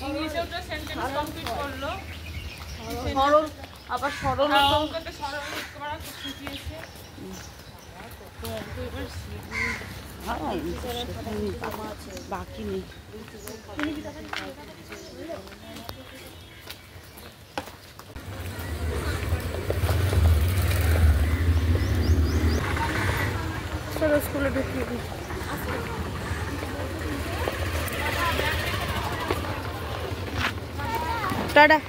ইংলিশেও তো sentence complete করলো। সরল আবার সরল অঙ্কতে সরল করা খুব শিখিয়েছে। বাকি নেই। চলো স্কুলে ঢুকিয়ে দিই। Tata.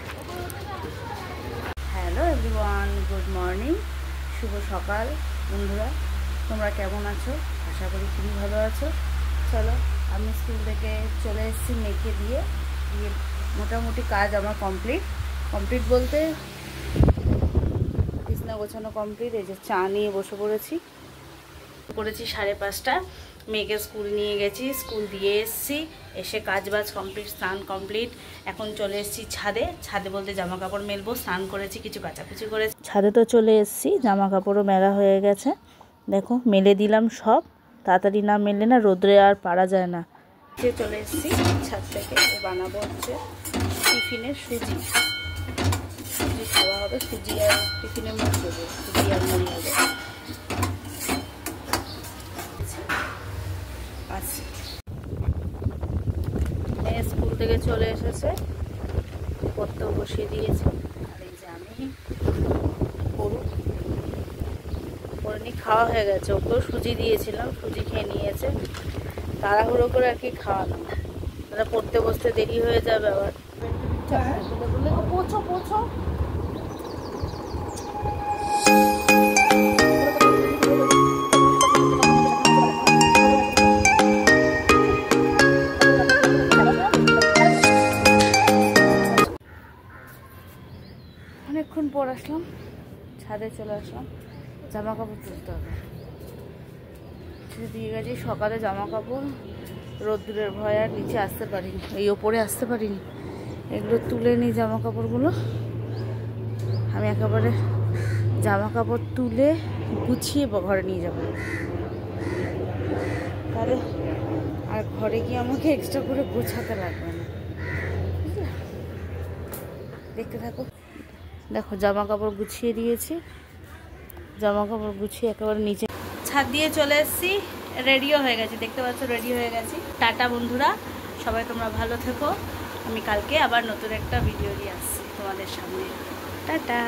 Hello everyone, good morning, শুভ সকাল বন্ধুরা। তোমরা কেমন আছো? আশা করি খুবই ভালো আছো। চলো, আমি স্কুল থেকে চলে এসেছি মেয়েকে দিয়ে মোটামুটি কাজ আমার কমপ্লিট বলতে বিছনা গোছানো কমপ্লিট। এই যে চা নিয়ে বসে পড়েছি 5:30। মেয়েকে স্কুল নিয়ে গেছি, স্কুল দিয়ে এসেছি, এসে কাজবাজ কমপ্লিট, স্নান কমপ্লিট। এখন চলে এসেছি ছাদে বলতে জামা কাপড় মেলবো। স্নান করেছি, কিছু কাচাকুচি করেছি। ছাদে তো চলে এসেছি, জামা কাপড়ও মেলা হয়ে গেছে। দেখো মেলে দিলাম সব। তাড়াতাড়ি না মেললে না রোদ্রে আর পারা যায় না। চলে এসেছি ছাদ থেকে, বানাবো হচ্ছে টিফিনে সুজি খাওয়া হবে। সুজি আর টিফিনে মুখ দেবো, সুজি আর মুড়ি হবে। মেয়ে স্কুল থেকে চলে এসেছে, পড়তেও বসিয়ে দিয়েছে। আর এই যে আমি করে নি, খাওয়া হয়ে গেছে। ওকেও সুজি দিয়েছিলাম, সুজি খেয়ে নিয়েছে। তাড়াহুড়ো করে আর কি খাওয়ানো, তারা পড়তে বসতে দেরি হয়ে যাবে আবার। পোছো পোছো অনেকক্ষণ পর আসলাম, ছাদে চলে আসলাম। জামা কাপড় তুলতে হবে, দিয়ে গেছি সকালে জামা কাপড়। রোদ্দুরের ভয় আর নিচে আসতে পারিনি, এই ওপরে আসতে পারিনি। এগুলো তুলে নিই জামা কাপড়গুলো। আমি একেবারে জামা কাপড় তুলে গুছিয়ে ঘরে নিয়ে যাব, তাহলে আর ঘরে গিয়ে আমাকে এক্সট্রা করে গোছাতে লাগবে না। দেখতে থাকো। দেখো জামা কাপড় গুছিয়ে দিয়েছি, জামা কাপড় গুছিয়ে একেবারে নিচে ছাদ দিয়ে চলে এসেছি। রেডিও হয়ে গেছি, দেখতে পাচ্ছ রেডি হয়ে গেছি। টাটা বন্ধুরা, সবাই তোমরা ভালো থেকো। আমি কালকে আবার নতুন একটা ভিডিও নিয়ে আসছি তোমাদের সামনে। টাটা।